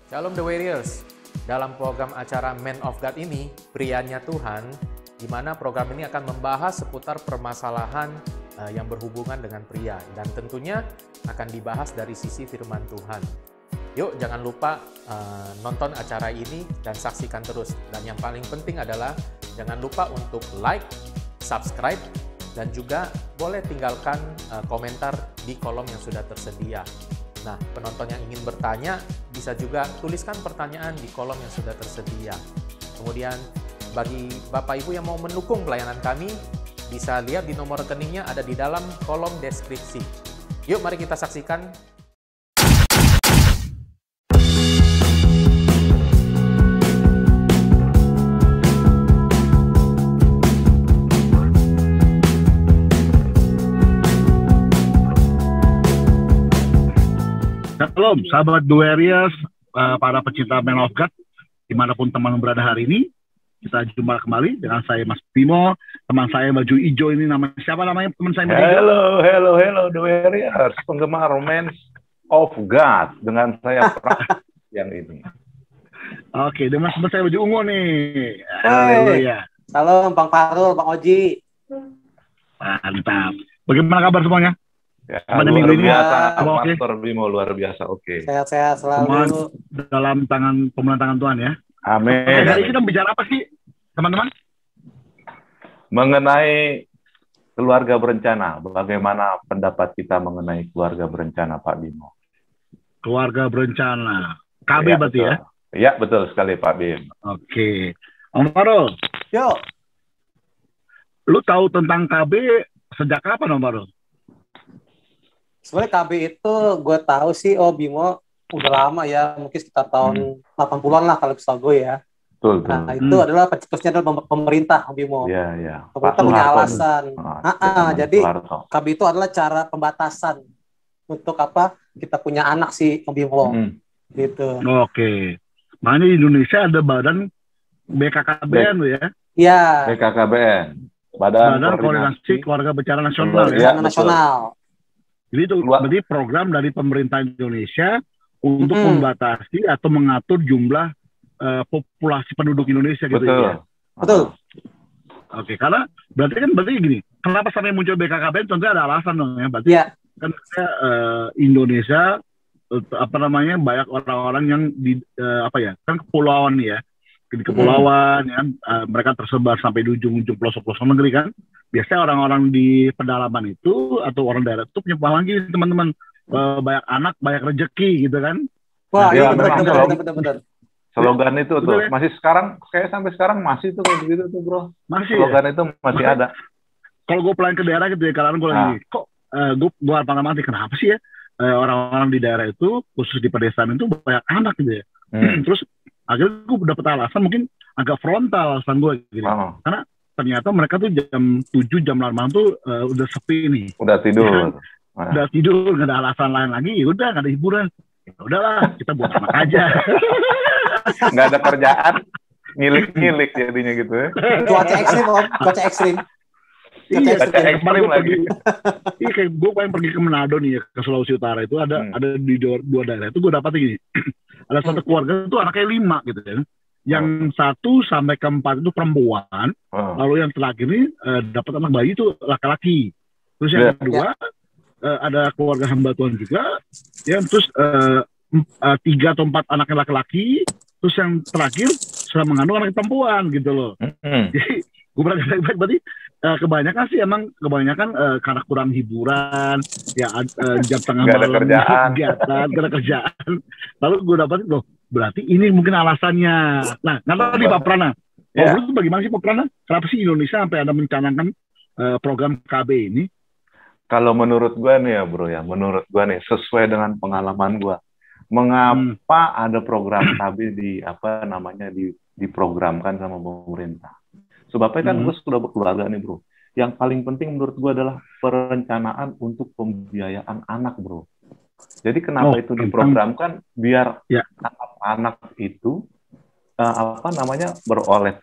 Shalom The Warriors. Dalam program acara Man of God ini, prianya Tuhan, di mana program ini akan membahas seputar permasalahan yang berhubungan dengan pria. Dan tentunya akan dibahas dari sisi firman Tuhan. Yuk, jangan lupa nonton acara ini dan saksikan terus. Dan yang paling penting adalah jangan lupa untuk like, subscribe, dan juga boleh tinggalkan komentar di kolom yang sudah tersedia. Nah, penonton yang ingin bertanya bisa juga tuliskan pertanyaan di kolom yang sudah tersedia. Kemudian bagi Bapak Ibu yang mau mendukung pelayanan kami, bisa lihat di nomor rekeningnya ada di dalam kolom deskripsi. Yuk, mari kita saksikan. Shalom, sahabat The Warriors, para pecinta Man of God, dimanapun teman berada hari ini, kita jumpa kembali dengan saya Mas Bimo, teman saya baju hijau ini namanya siapa namanya teman saya baju hijau? Hello The Warriors, penggemar Man of God dengan saya yang ini. Oke, dengan teman saya baju ungu nih. Haleluya. Salam Bang Farul, Bang Oji. Mantap. Bagaimana kabar semuanya? Ya, luar biasa, Master Bimo, luar biasa, oke. Sehat-sehat selalu. Semua dalam pemeliharaan tangan Tuhan ya. Amin. Hari ini kita bicara apa sih, teman-teman? Mengenai keluarga berencana. Bagaimana pendapat kita mengenai keluarga berencana, Pak Bimo? Keluarga berencana. KB ya, berarti betul. Ya, betul sekali, Pak Bim. Oke. Om Farul. Yuk. Lu tahu tentang KB sejak kapan, Om Farul? Sebenarnya KB itu gue tahu sih, Bimo udah lama ya, mungkin sekitar tahun 80-an lah kalau bisa gue ya. Betul. Nah, itu adalah pencetusnya adalah pemerintah, Bimo. Iya. Pemerintah punya alasan. Jadi KB itu adalah cara pembatasan untuk apa kita punya anak sih, Bimo. Gitu. Oke. Makanya di Indonesia ada badan BKKBN ya? Iya. BKKBN. Badan Koordinasi Keluarga Berencana Nasional ya. Nasional. Jadi itu berarti program dari pemerintah Indonesia untuk membatasi atau mengatur jumlah populasi penduduk Indonesia gitu ya. Betul. Oke, karena berarti gini, kenapa sampai muncul BKKBN? Tentunya ada alasan dong ya. Berarti kan Indonesia banyak orang-orang yang di kan kepulauan nih ya. Di kepulauan ya, mereka tersebar sampai di ujung-ujung pelosok-pelosok negeri kan. Biasanya orang-orang di pedalaman itu atau orang daerah itu punya pahlawan gini teman-teman, banyak anak banyak rezeki gitu kan. Wah, ya, benar. Slogan itu tuh ya? Masih sekarang kayak sampai sekarang masih tuh kayak begitu tuh bro. Masih slogan ya? Itu masih ada. Kalau gue pulang ke daerah gitu ya, kadang gue lagi kok gue mati kenapa sih ya orang-orang di daerah itu khusus di pedesaan itu banyak anak gitu ya. Terus akhirnya gue dapet alasan mungkin agak frontal alasan gue gitu. Karena ternyata mereka tuh jam 7, jam 8 tuh udah sepi nih. Udah tidur. Ya, udah tidur, nggak ada alasan lain lagi. Ya udah, nggak ada hiburan. Ya udahlah, kita buat anak aja. Nggak ada kerjaan, ngilik-ngilik jadinya gitu ya. Cuaca ekstrim, Om. Cuaca ekstrim. Cuaca ekstrim lagi. Iya, kayak gue pengen pergi ke Manado nih ya, ke Sulawesi Utara itu ada di dua daerah itu gue dapat gini. Ada satu keluarga itu anaknya 5 gitu ya. Yang 1 sampai ke 4 itu perempuan, lalu yang terakhir ini dapat anak bayi itu laki-laki. Terus yang kedua ada keluarga hamba Tuhan juga, ya terus 3 atau 4 anaknya laki-laki, terus yang terakhir sudah mengandung anak perempuan gitu loh. Jadi gue berarti kebanyakan sih emang karena kurang hiburan, ya jam tengah malam kegiatan, gak ada kerjaan. Lalu gue dapat loh. Berarti ini mungkin alasannya. Nah, nggak tahu nih Pak Prana. Kalau itu bagaimana sih Pak Prana? Kenapa sih Indonesia sampai ada mencanangkan program KB ini? Kalau menurut gue nih ya bro ya, sesuai dengan pengalaman gue, mengapa ada program KB diprogramkan sama pemerintah? Sebabnya kan gue sudah berkeluarga nih bro. Yang paling penting menurut gue adalah perencanaan untuk pembiayaan anak bro. Jadi kenapa itu diprogramkan biar anak-anak itu beroleh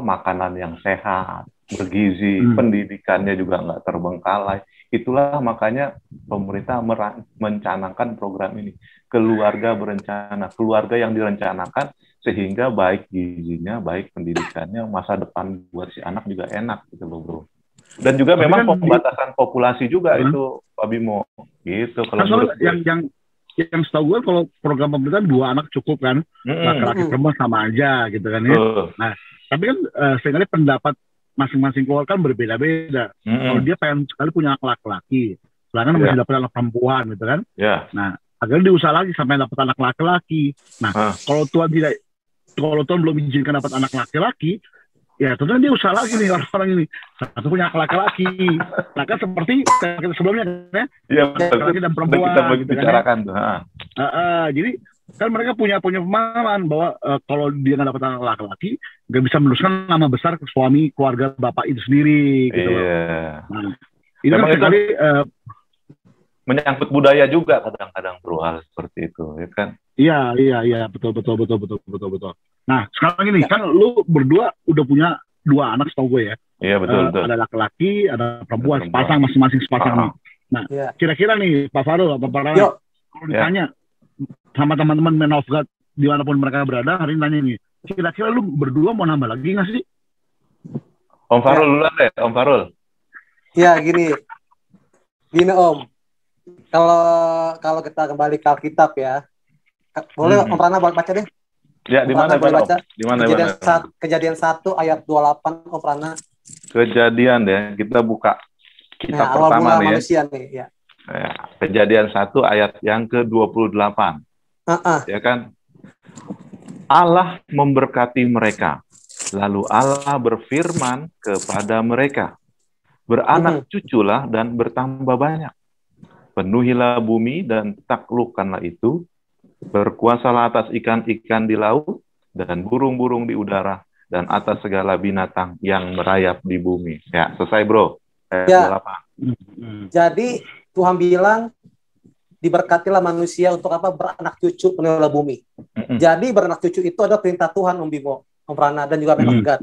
makanan yang sehat, bergizi, pendidikannya juga nggak terbengkalai. Itulah makanya pemerintah mencanangkan program ini. Keluarga berencana, keluarga yang direncanakan sehingga baik gizinya, baik pendidikannya, masa depan buat si anak juga enak gitu loh, bro. Dan juga memang pembatasan populasi juga itu, Pak Bimo. Gitu kalau menurut yang setahu gue kalau program pemerintah 2 anak cukup kan, laki-laki perempuan sama aja gitu kan ya. Nah, tapi kan sebenarnya pendapat masing-masing keluarga kan berbeda-beda. Kalau dia pengen sekali punya anak laki-laki, sedangkan masih dapat anak perempuan gitu kan. Nah, akhirnya diusaha lagi sampai dapat anak laki-laki. Nah, kalau Tuhan belum izinkan dapat anak laki-laki, ya tentunya dia usaha lagi nih orang-orang ini. Satu punya anak laki-laki. Nah kan seperti kita sebelumnya kan ya, laki-laki dan perempuan. Kita bicarakan tuh. Jadi kan mereka punya pemahaman bahwa kalau dia nggak dapat anak laki-laki, nggak bisa meneruskan nama besar ke suami keluarga bapak itu sendiri. Gitu loh. Nah, ini kan sekali menyangkut budaya juga kadang-kadang bro, hal seperti itu, ya kan? Iya, betul. Nah, sekarang ini kan lu berdua udah punya 2 anak setahu gue ya. Iya, betul. Ada laki-laki, ada perempuan, sepasang masing-masing sepasang nih. Nah, kira-kira nih Pak Farul, Pak Farul, kalau ditanya sama teman-teman Men of God dimanapun mereka berada, hari ini nanya nih, kira-kira lu berdua mau nambah lagi nggak sih? Om Farul duluan deh, Om Farul. Ya, gini Om. Kalau kita kembali ke Alkitab ya, boleh Om Prana baca deh. Ya, di mana baca? Di mana? Kejadian 1 ayat 28 Om Prana. Kejadian ya, kita buka kitab pertama nih manusia nih ya. Kejadian 1 ayat yang ke-28. Ya kan? Allah memberkati mereka. Lalu Allah berfirman kepada mereka, beranak cuculah dan bertambah banyak. Penuhilah bumi dan taklukkanlah itu. Berkuasalah atas ikan-ikan di laut dan burung-burung di udara dan atas segala binatang yang merayap di bumi. Ya, selesai bro. Jadi Tuhan bilang diberkatilah manusia untuk apa? Beranak cucu, penuhilah bumi. Jadi beranak cucu itu adalah perintah Tuhan Om Bimo, Om Prana dan juga Men of God.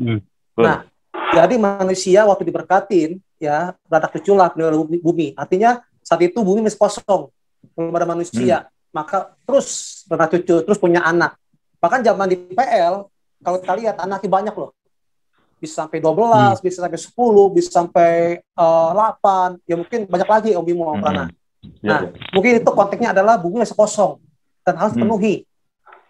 Nah, jadi manusia waktu diberkatin ya beranak cucu lah penuhilah bumi. Artinya saat itu bumi masih kosong, belum ada manusia. Maka terus beranak cucu, terus punya anak. Bahkan zaman di PL, kalau kita lihat anaknya banyak loh. Bisa sampai 12, bisa sampai 10, bisa sampai 8. Ya mungkin banyak lagi Om Bimo, Om Prana. Nah, mungkin itu konteksnya adalah bumi masih kosong dan harus penuhi.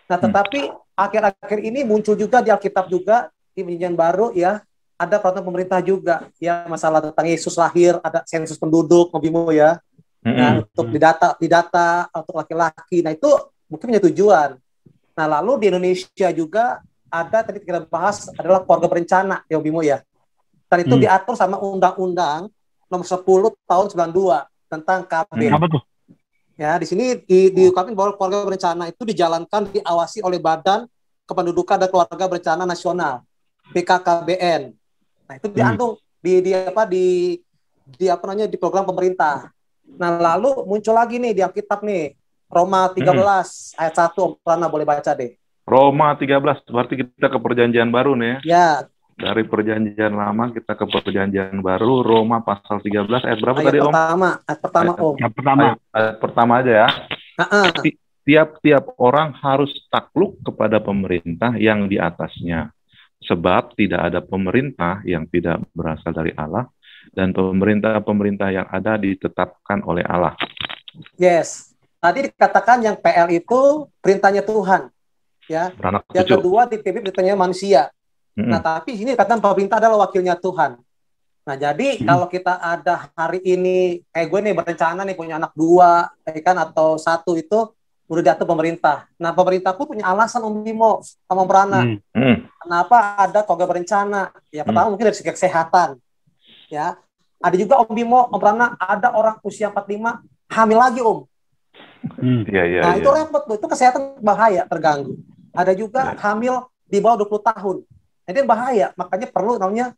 Nah, tetapi akhir-akhir ini muncul juga di Alkitab juga, di Perjanjian Baru ya, ada peraturan pemerintah juga. Ya, masalah tentang Yesus lahir, ada sensus penduduk, Om Bimo ya. Nah, untuk didata untuk laki-laki. Nah, itu mungkin punya tujuan. Nah, lalu di Indonesia juga ada tadi kita bahas adalah keluarga berencana, ya Bimo ya. Dan itu diatur sama Undang-Undang Nomor 10 Tahun 92 tentang KB. Apa tuh? Ya, di sini diungkapkan bahwa keluarga berencana itu dijalankan diawasi oleh Badan Kependudukan dan Keluarga Berencana Nasional, BKKBN. Nah, itu diandung di program pemerintah. Nah, lalu muncul lagi nih di Alkitab nih, Roma 13 ayat 1, Om Prana boleh baca deh. Roma 13, berarti kita ke perjanjian baru nih ya. Ya. Dari perjanjian lama kita ke perjanjian baru, Roma pasal 13 ayat berapa tadi Om? Ayat pertama Om. Ayat pertama aja ya. Tiap-tiap orang harus takluk kepada pemerintah yang di atasnya. Sebab tidak ada pemerintah yang tidak berasal dari Allah, dan pemerintah-pemerintah yang ada ditetapkan oleh Allah. Yes. Tadi dikatakan yang PL itu perintahnya Tuhan. Ya. Yang kedua dipimpin perintahnya manusia. Nah, tapi ini dikatakan pemerintah adalah wakilnya Tuhan. Nah, jadi kalau kita ada hari ini, kayak gue nih berencana nih punya anak 2, kan, atau 1 itu udah diatur pemerintah. Nah, pemerintah pun punya alasan Om Bimo sama Om Prana. Kenapa ada keluarga berencana? Ya, pertama mungkin dari segi kesehatan. Ya, ada juga Om Bimo, Om Prana, ada orang usia 45 hamil lagi Om. Nah, itu repot tuh, itu kesehatan bahaya, terganggu. Ada juga hamil di bawah 20 tahun. Jadi bahaya, makanya perlu namanya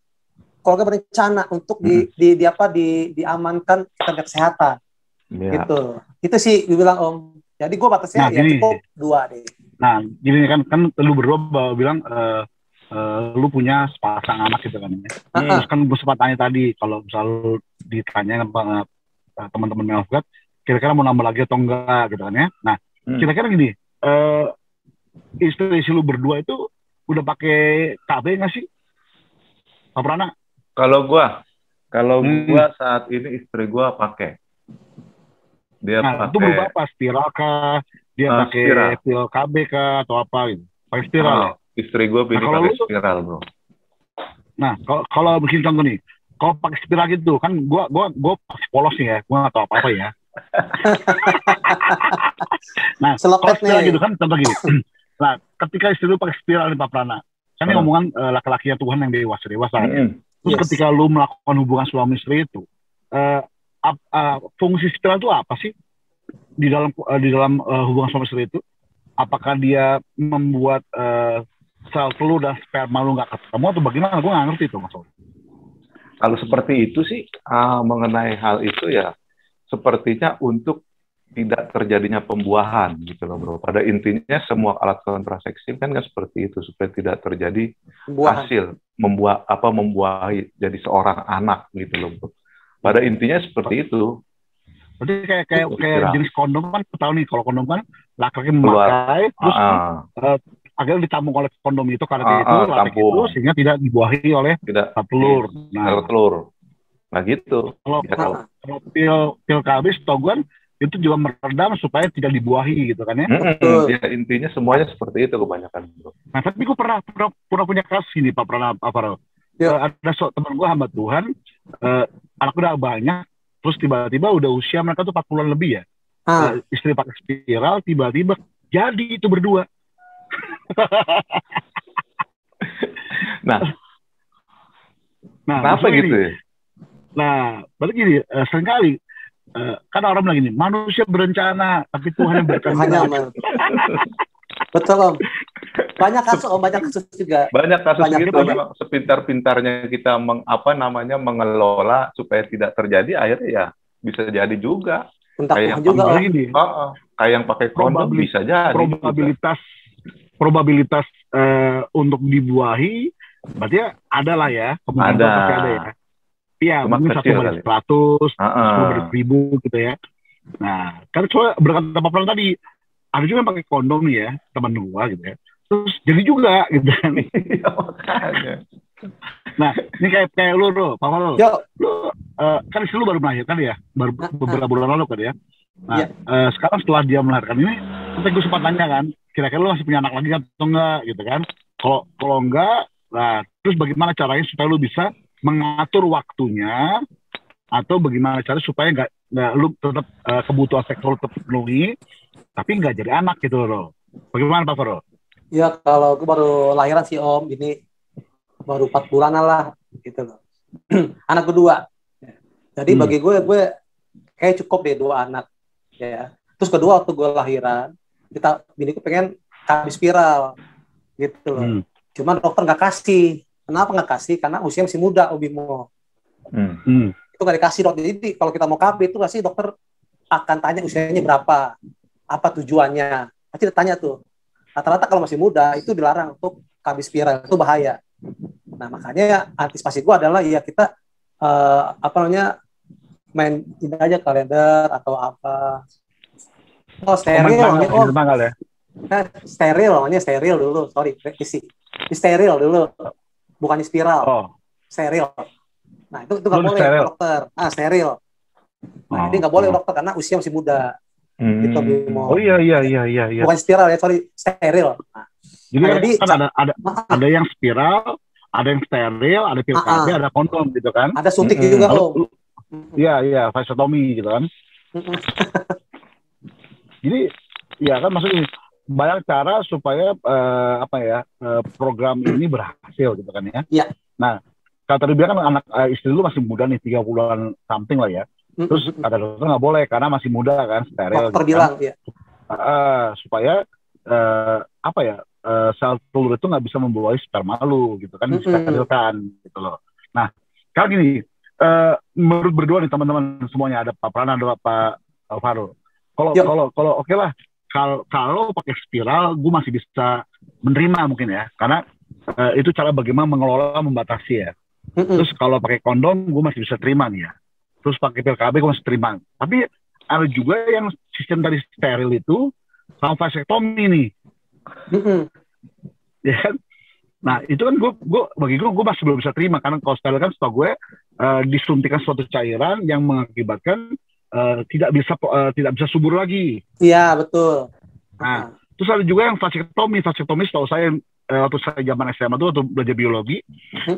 keluarga berencana untuk diamankan kesehatan. Gitu. Itu sih dibilang Om. Jadi gue batasnya cukup 2 deh. Nah, gini kan lu berdua bilang lu punya sepasang anak gitu kan ya. Terus kan gue sempat tanya tadi, kalau misalnya ditanya sama teman-teman Men of God, kira-kira mau nambah lagi atau enggak gitu kan ya. Nah, kira-kira gini, istri lu berdua itu udah pakai KB nggak sih, Pak Prana? Kalau gua saat ini istri gua pakai. Dia pakai. Itu berubah apa? Spiral kah? Dia pakai pil KB kah atau apa gitu? Pakai spiral ya? Istri gue pilih pakai spiral, bro. Nah, kalau begini contoh nih, kalau pakai spiral gitu, kan gue polos nih ya, gue nggak tahu apa-apa ya. Nah, kalau spiral gitu kan, contoh gini. Nah, ketika istri lu pakai spiral nih Pak Prana, kan ini ngomongan laki-laki Tuhan yang dewasa. Terus ketika lu melakukan hubungan suami istri itu, fungsi spiral itu apa sih di dalam hubungan suami istri itu? Apakah dia membuat sel telur dan sperma lu nggak ketemu atau bagaimana? Gue nggak ngerti itu maksudnya. Kalau seperti itu sih, mengenai hal itu ya, sepertinya untuk tidak terjadinya pembuahan gitu loh bro. Pada intinya semua alat kontrasepsi kan seperti itu, supaya tidak terjadi hasil membuahi jadi seorang anak gitu loh bro. Pada intinya seperti itu. Berarti kayak jenis kondom kan, tahu nih kalau kondom kan laki-laki memakai terus akhirnya ditampung oleh kondom itu karena itu laki itu sehingga tidak dibuahi oleh telur. Nah gitu. Kalau pil KB setahu gue itu juga meredam supaya tidak dibuahi gitu kan ya. Ya intinya semuanya seperti itu kebanyakan bro. Nah tapi gue pernah punya kasus ini Pak Prana apa? Ada teman gue hamba Tuhan, anak udah banyak. Terus tiba-tiba udah usia mereka tuh 40-an lebih ya. Istri pakai spiral, tiba-tiba jadi itu berdua. Nah kenapa gitu ya? Nah, berarti gini, seringkali kan orang bilang gini, manusia berencana, tapi Tuhan yang berencana. Betul Om. Banyak kasus juga. Banyak kasus gitu. Memang sepintar-pintarnya kita mengelola supaya tidak terjadi, akhirnya ya bisa jadi juga. Kayak yang pakai kondom bisa jadi. Probabilitas untuk dibuahi, berarti ada lah ya. Ada ya. Iya, mungkin 1/100, 1/1000 gitu ya. Nah, kan soalnya berkata Pak Pran tadi, ada juga yang pakai kondom nih ya, teman gua gitu ya. Terus jadi juga gitu kan. Nah, ini kayak lu bro, Pak Pran. Lu kan istri lu baru melahirkan ya, baru beberapa bulan lalu kan ya. Nah, sekarang setelah dia melahirkan ini, nanti gue sempat tanya kan, kira-kira lu masih punya anak lagi atau enggak gitu kan. Kalau enggak, nah terus bagaimana caranya supaya lu bisa mengatur waktunya, atau bagaimana cara supaya nggak lu tetap kebutuhan seksual tetap terpenuhi, tapi nggak jadi anak gitu loh. Bagaimana Pak Faro? Ya kalau gue baru lahiran sih Om, ini baru 4 bulanan lah gitu loh. Anak kedua. Jadi bagi gue kayak cukup deh 2 anak ya. Terus kedua waktu gue lahiran, biniku pengen KB spiral gitu loh. Cuman dokter nggak kasih. Kenapa nggak kasih? Karena usia masih muda Om Bimo. Itu nggak dikasih dokter. Jadi kalau kita mau KB itu pasti dokter akan tanya usianya berapa, apa tujuannya. Pasti ditanya tuh. Rata-rata kalau masih muda itu dilarang untuk KB spiral, itu bahaya. Nah makanya antisipasi gue adalah ya kita main ini aja kalender atau apa. Oh steril namanya ya. Steril dulu, sorry isi steril dulu, bukan spiral. Steril. Nah itu nggak boleh dokter. Steril. Nah ini nggak boleh dokter karena usia masih muda. Gitu, oh iya. Bukan spiral ya, sorry steril. Nah, jadi kan ada yang spiral, ada yang steril, ada pil KB, ada kondom gitu kan. Ada suntik juga Om. Iya, vasektomi gitu kan. Jadi ya kan maksudnya banyak cara supaya program ini berhasil gitu kan ya. Iya. Nah, kalau tadi bilang kan anak istri lu masih muda nih, 30-an something lah ya. Terus kata dokter nggak boleh karena masih muda kan, steril. Dokter bilang ya. Supaya sel telur itu nggak bisa membuahi sperma lu gitu kan, disterilkan gitu loh. Nah, kalau gini, menurut berdua nih teman-teman semuanya, ada Pak Prana, ada Pak Faro. Kalau oke lah, kalau pakai spiral, gue masih bisa menerima mungkin ya, karena itu cara bagaimana mengelola, membatasi ya. Terus kalau pakai kondom gue masih bisa terima nih ya. Terus pakai pil KB gue masih terima. Tapi ada juga yang sistem tadi steril itu sama vasektomi nih. Ya kan? Nah itu kan bagi gue masih belum bisa terima karena kalau steril kan setahu gue disuntikan suatu cairan yang mengakibatkan tidak bisa subur lagi. Iya betul. Nah terus ada juga yang vasektomi setahu saya waktu saya zaman SMA itu waktu belajar biologi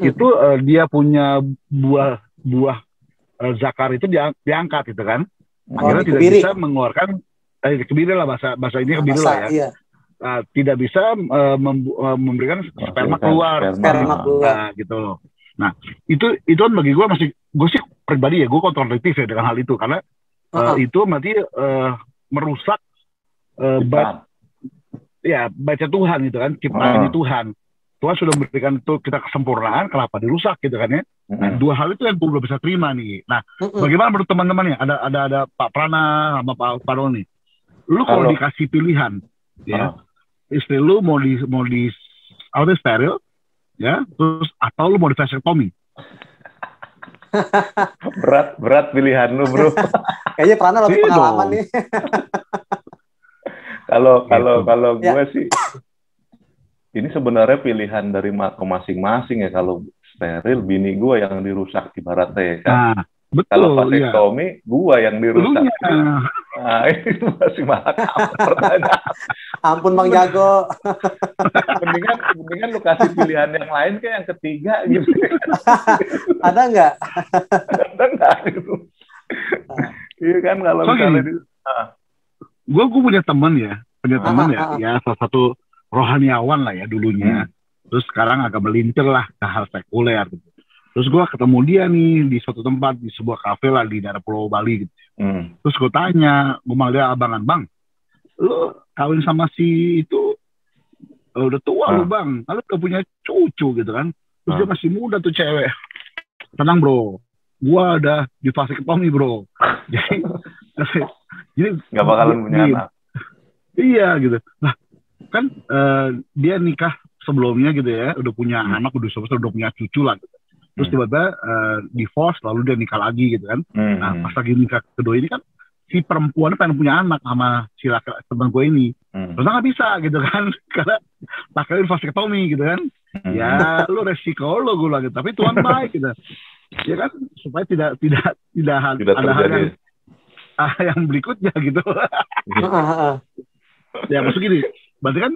itu dia punya buah zakar itu diangkat gitu kan. Akhirnya tidak bisa mengeluarkan kebiri lah bahasa ini kebiri lah ya. Iya. Tidak bisa memberikan sperma keluar. Nah, gitu. Nah, itu kan bagi gue sih pribadi ya, gue kontradiktif ya dengan hal itu karena itu berarti merusak baca Tuhan gitu kan, ciptaan Tuhan. Tuhan sudah memberikan itu kita kesempurnaan, kenapa dirusak gitu kan ya. Nah, dua hal itu yang gue belum bisa terima nih. Nah, bagaimana menurut teman-teman ya? Ada Pak Prana sama Pak Parol nih. Lu kalau dikasih pilihan, ya, istri lu mau di steril, ya, terus atau lu mau di vasektomi? berat pilihan lu, bro. Kayaknya Prana lebih pengalaman nih. Kalau gue sih, ini sebenarnya pilihan dari masing-masing ya. Kalau steril, bini gue yang dirusak ibaratnya ya kan. Nah, betul. Kalau vasektomi, gue yang dirusak. Nah, itu masih malah pertanyaan. Ampun Bang Jago. mendingan lu kasih pilihan yang lain kayak yang ketiga gitu. Ada nggak? Ada nggak gitu. Iya kan kalau misalnya gue punya teman ya, ya salah satu rohaniawan lah ya dulunya. Terus sekarang agak melintir lah ke hal sekuler gitu. Terus gue ketemu dia nih di suatu tempat, di sebuah kafe lah di daerah Pulau Bali gitu. Terus gue tanya, gue malah dia abangan, bang, lu kawin sama si itu udah tua lu bang, lalu gak punya cucu gitu kan. Terus dia masih muda tuh cewek. Tenang bro, gue ada di vasektomi bro. Jadi gak bakalan punya anak. Iya gitu. Nah kan dia nikah sebelumnya gitu ya, udah punya anak, udah punya cucu lah gitu. Terus tiba-tiba divorce, lalu dia nikah lagi gitu kan. Nah pas lagi nikah kedua ini kan si perempuan pengen punya anak sama si teman gue ini. Terus nggak bisa gitu kan, karena pakai vasektomi gitu kan. Ya lu resiko lo gue lagi, tapi Tuhan baik gitu. Ya kan supaya tidak ada hal yang berikutnya gitu. Ya maksud gini, berarti kan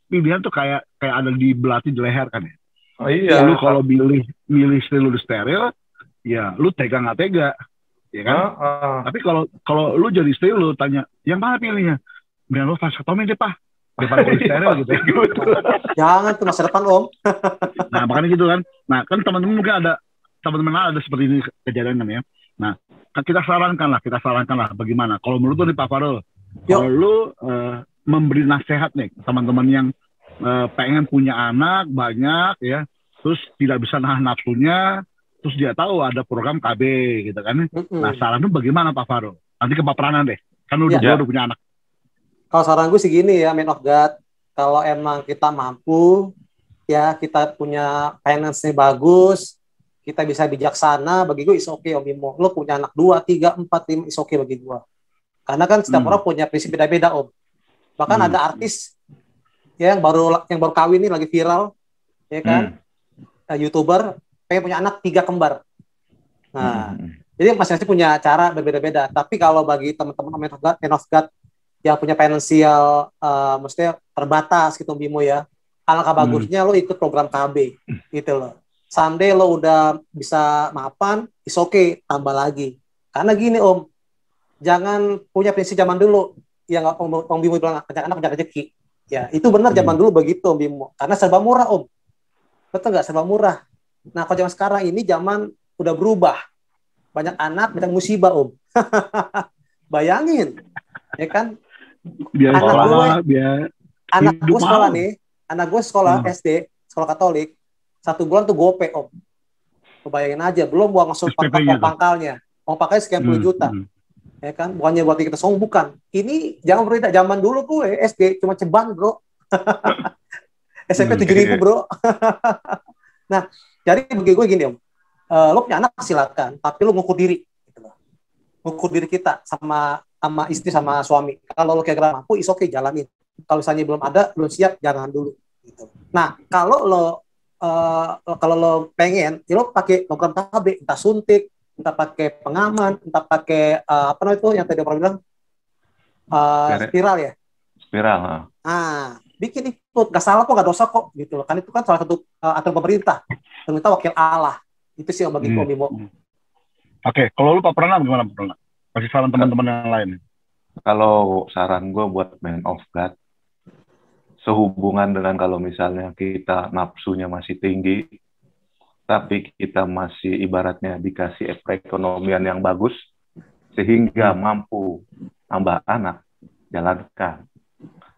pilihan tuh kayak ada di belati di leher kan ya. Oh iya. Lu kalau milih istri lu steril, ya lu tega nggak tega, ya kan? Tapi kalau lu jadi istri lu tanya, yang mana pilihnya? Biar lu vasektomi deh pak, daripada kalau steril gitu. Jangan tuh masa depan om. Nah makanya gitu kan. Nah kan teman-teman mungkin ada seperti ini kejadian kan ya. Nah kan kita sarankan lah bagaimana. Kalau menurut lu nih Pak Farul, kalau lu memberi nasihat nih teman-teman yang pengen punya anak banyak ya, terus tidak bisa nahan nafsunya, terus dia tahu ada program KB gitu kan. Nah saran lu bagaimana Pak Farul? Nanti ke Pak Prana deh, kan lu udah punya anak. Kalau saran gue sih gini ya, man of God, kalau emang kita mampu ya, kita punya finance-nya bagus, kita bisa bijaksana, bagi gue is okay Om Bimo. Lo punya anak 2, 3, 4, 5 is okay bagi gue. Karena kan setiap orang punya prinsip beda-beda Om. Bahkan ada artis ya, yang baru kawin nih lagi viral ya kan, YouTuber pengen punya anak 3 kembar. Nah jadi masing-masing punya cara berbeda-beda. Tapi kalau bagi teman-teman man of God yang punya finansial maksudnya terbatas gitu Bimo ya, alangkah bagusnya lo ikut program KB gitu loh. Someday lo udah bisa mapan, is okay, tambah lagi. Karena gini Om, jangan punya prinsip zaman dulu yang Om Bimo bilang anak rezeki. Ya, itu benar zaman dulu begitu Om Bimo. Karena serba murah Om. Betul nggak? Serba murah. Nah, kalau zaman sekarang ini zaman udah berubah. Banyak anak, banyak musibah Om. Bayangin. Ya kan? Anak gue sekolah nih. Anak gue sekolah SD, sekolah Katolik. 1 bulan tuh gope Om. Bayangin aja. Belum buang masuk pangkalnya. Uang pangkalnya sekian puluh juta. Ya kan, bukannya buat kita sombong, bukan. Ini jangan berita zaman dulu gue SD cuma ceban bro. SMP 7.000 bro. Nah, jadi bagi gue gini Om, lo punya anak silakan, tapi lo ngukur diri, gitu loh. Ngukur diri kita sama istri sama suami. Kalau lo kira-kira mampu, is okay, jalanin. Kalau misalnya belum ada, belum siap, jangan dulu. Gitu. Nah, kalau lo pengen, ya lo pakai program KB, entah suntik, entah pakai pengaman, entah pakai apa namanya itu yang tadi orang bilang spiral ya. Spiral. Bikin itu nggak salah kok, nggak dosa kok, gitu loh. Kan itu kan salah satu aturan pemerintah wakil Allah. Itu sih yang bagi Bimo. Oke, kalau lu Pak Prana gimana Pak Prana? Kasih saran teman-teman yang lain. Kalau saran gue buat man of God, sehubungan dengan kalau misalnya kita nafsunya masih tinggi, tapi kita masih ibaratnya dikasih perekonomian yang bagus, sehingga mampu tambah anak, jalankan.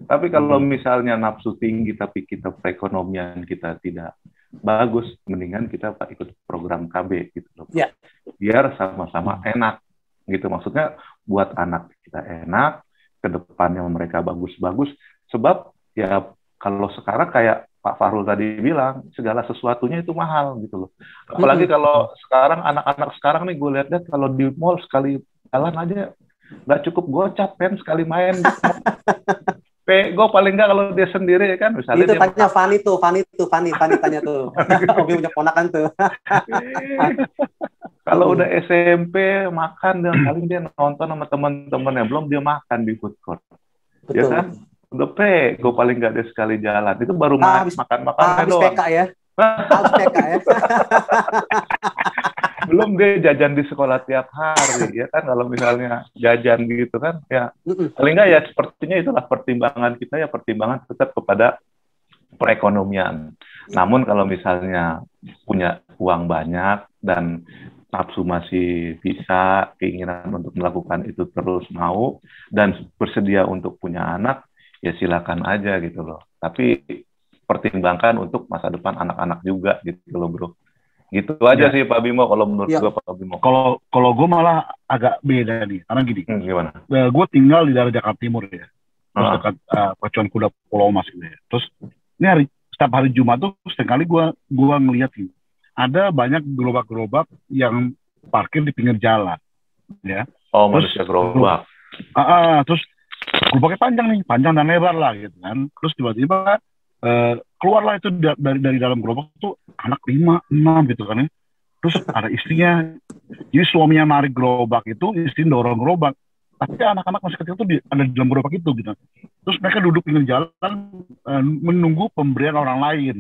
Tapi kalau misalnya nafsu tinggi, tapi kita perekonomian kita tidak bagus, mendingan kita ikut program KB gitu loh. Yeah. Biar sama-sama enak gitu. Maksudnya buat anak kita enak, ke depannya mereka bagus-bagus. Sebab ya kalau sekarang kayak Pak Fahrul tadi bilang, segala sesuatunya itu mahal gitu loh. Apalagi kalau sekarang anak-anak sekarang nih gue lihat kalau di mall sekali jalan aja nggak cukup gocap kan sekali main. Gue paling nggak kalau dia sendiri ya kan. Misalnya itu tanya Fani tanya tuh. Obi punya ponakan tuh. Kalau udah SMP makan dan paling dia nonton sama teman-temannya, belum dia makan di food court. Betul. Ya kan? Udah gue paling nggak dia sekali jalan. Itu baru makan-makan habis doang. PK ya. Habis PK ya. Belum dia jajan di sekolah tiap hari ya kan, kalau misalnya jajan gitu kan ya paling nggak ya sepertinya itulah pertimbangan kita ya, pertimbangan tetap kepada perekonomian. Namun kalau misalnya punya uang banyak dan nafsu masih bisa, keinginan untuk melakukan itu terus mau dan bersedia untuk punya anak, ya silakan aja gitu loh. Tapi pertimbangkan untuk masa depan anak-anak juga gitu loh bro. Gitu aja sih Pak Bimo kalau menurut gue Pak Bimo. Kalau gue malah agak beda nih, karena gini. Gimana? Gue tinggal di daerah Jakarta Timur ya, terus dekat Pacuan Kuda Pulau Mas gitu ya. Terus ini setiap hari Jumat tuh seringkali gue ngeliat nih, ada banyak gerobak-gerobak yang parkir di pinggir jalan, ya. Oh, manusia gerobak. Terus gerobaknya panjang dan lebar lah gitu kan. Terus tiba-tiba keluarlah itu dari dalam gerobak tuh anak 5, 6 gitu kan ya. Terus ada istrinya. Jadi suaminya narik gerobak itu, istri dorong gerobak. Tapi anak-anak masih kecil tuh ada di dalam gerobak itu gitu. Terus mereka duduk pinggir jalan menunggu pemberian orang lain.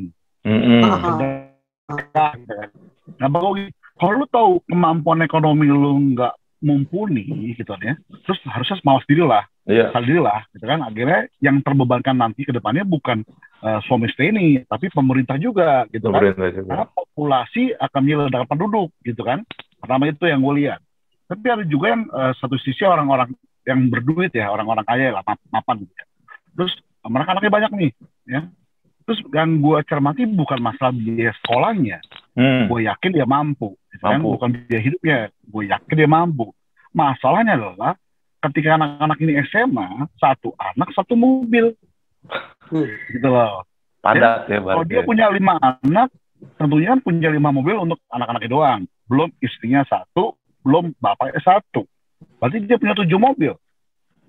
Nah, kalau lu tahu kemampuan ekonomi lu nggak mumpuni gitu ya, terus harusnya mawas diri lah. Salah diri lah, gitu kan. Akhirnya yang terbebankan nanti ke depannya bukan suami istri ini, tapi pemerintah juga, gitu kan. Karena populasi akan menjadi penduduk, gitu kan. Pertama itu yang gue lihat. Tapi ada juga yang satu sisi orang-orang yang berduit ya, orang-orang kaya lah, mapan. Gitu. Terus mereka anaknya banyak nih, ya. Terus yang gue cermati bukan masalah biaya sekolahnya, gue yakin dia mampu, gitu kan. Bukan biaya hidupnya, gue yakin dia mampu. Masalahnya adalah ketika anak-anak ini SMA, satu anak, satu mobil. Gitu loh. Padat ya, kalau dia punya 5 anak, tentunya kan punya 5 mobil untuk anak-anaknya doang. Belum istrinya 1, belum bapaknya 1. Berarti dia punya 7 mobil.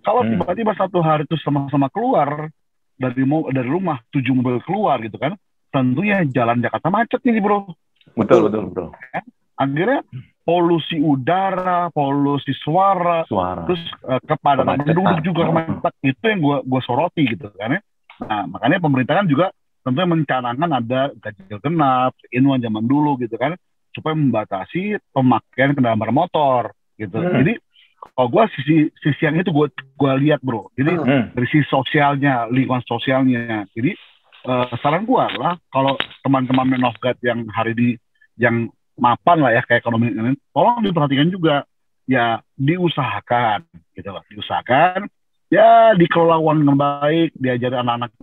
Kalau tiba-tiba satu hari itu sama-sama keluar dari rumah, 7 mobil keluar gitu kan, tentunya jalan Jakarta macet nih bro. Betul bro. Akhirnya polusi udara, polusi suara. Terus kepadatan penduduk juga kemacetan. Itu yang gue soroti gitu kan ya. Nah, makanya pemerintah kan juga tentunya mencanangkan ada ganjil genap, in-one zaman dulu gitu kan, supaya membatasi pemakaian kendaraan bermotor gitu. Jadi kalau gue sisi yang itu gue lihat bro. Jadi dari sisi sosialnya, lingkungan sosialnya. Jadi saran gue adalah kalau teman-teman Men of God yang hari ini yang mapan lah ya kayak ekonomi ini, tolong diperhatikan juga ya, diusahakan gitu loh, diusahakan ya, dikelola uang dengan baik, diajari anak-anak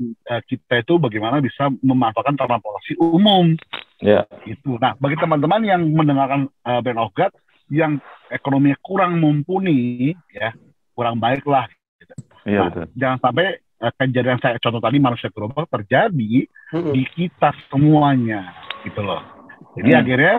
kita itu bagaimana bisa memanfaatkan transportasi umum. Gitu. Nah, bagi teman-teman yang mendengarkan Men of God yang ekonominya kurang mumpuni ya, kurang baik lah gitu. Betul. Jangan sampai kejadian saya contoh tadi manusia gerobak terjadi di kita semuanya gitu loh. Jadi akhirnya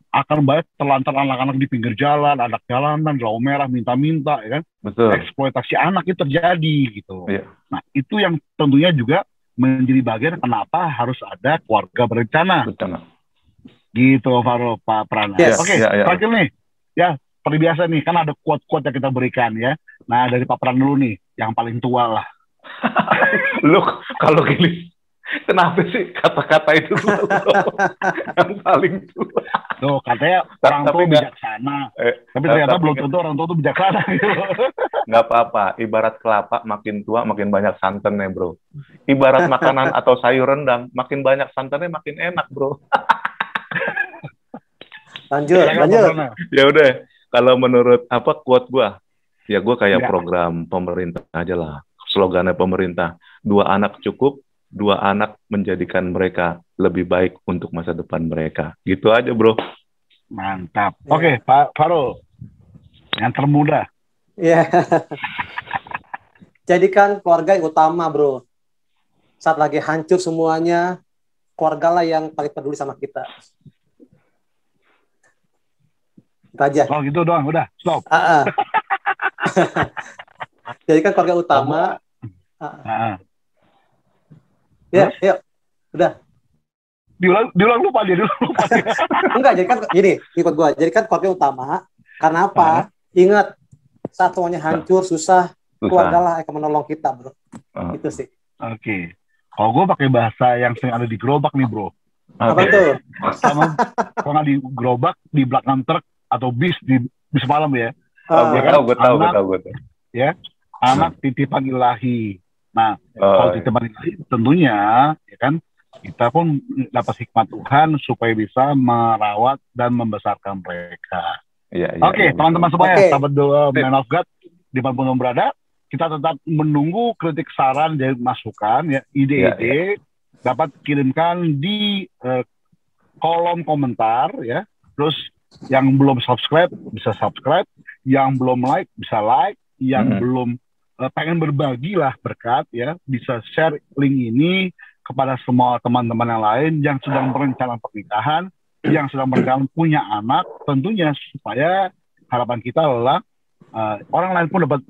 akan banyak terlantar anak-anak di pinggir jalan, anak jalanan, lampu merah, minta-minta, ya kan? Betul. Eksploitasi anak itu terjadi gitu. Iya. Nah itu yang tentunya juga menjadi bagian kenapa harus ada keluarga berencana. Gitu, Pak Prana. Yes. Oke, terakhir nih, ya seperti biasa nih, kan ada quote-quote yang kita berikan ya. Nah dari Pak Prana dulu nih, yang paling tua lah. Lu kalau gini, kenapa sih kata-kata itu yang paling tua? Tuh, katanya orang tua bijaksana. Tapi ternyata belum tentu orang tua itu bijaksana. Gitu. Nggak apa-apa. Ibarat kelapa, makin tua makin banyak santannya, bro. Ibarat makanan atau sayur rendang, makin banyak santannya makin enak, bro. Lanjut. Ya udah, kalau menurut quote gua, ya gua kayak program pemerintah aja lah. Slogannya pemerintah, 2 anak cukup, 2 anak menjadikan mereka lebih baik untuk masa depan mereka. Gitu aja, bro. Mantap. Oke, Pak Farul, yang termuda. Iya. Jadikan keluarga yang utama, bro. Saat lagi hancur semuanya, keluarga lah yang paling peduli sama kita. Itu aja. Oh gitu doang, udah, stop. Jadikan keluarga utama. Ya, yuk. Udah. Diulang lupa dia. Enggak, jadikan gini, ikut gua. Jadikan keluarga utama. Karena apa? Ingat, saat semuanya hancur, susah, keluarga lah yang akan menolong kita, bro. Itu sih. Oke. Kalau gue pakai bahasa yang sering ada di gerobak nih, bro. Apa tuh? Sama kalau di gerobak, di belakang truk atau bis malam ya. Gue tahu. Ya, anak titipan ilahi. Nah, kalau titipan ilahi tentunya, ya kan, kita pun dapat hikmat Tuhan supaya bisa merawat dan membesarkan mereka. Oke, teman-teman semuanya, sahabat doa Man of God dimanapun berada, kita tetap menunggu kritik, saran, dan masukan, ya, ide-ide dapat kirimkan di kolom komentar, ya. Terus yang belum subscribe bisa subscribe, yang belum like bisa like, yang belum pengen berbagi lah berkat, ya, bisa share link ini kepada semua teman-teman yang lain yang sedang berencana pernikahan, yang sedang berencana punya anak, tentunya supaya harapan kita adalah orang lain pun dapat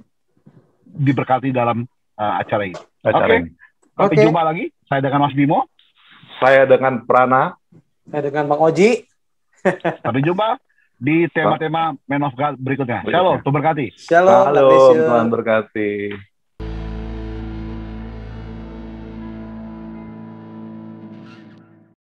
diberkati dalam acara ini. Oke. Sampai jumpa lagi. Saya dengan Mas Bimo. Saya dengan Prana. Saya dengan Bang Oji. Sampai jumpa di tema-tema Man of God berikutnya. Shalom, Tuhan berkati. Shalom, Tuhan berkati.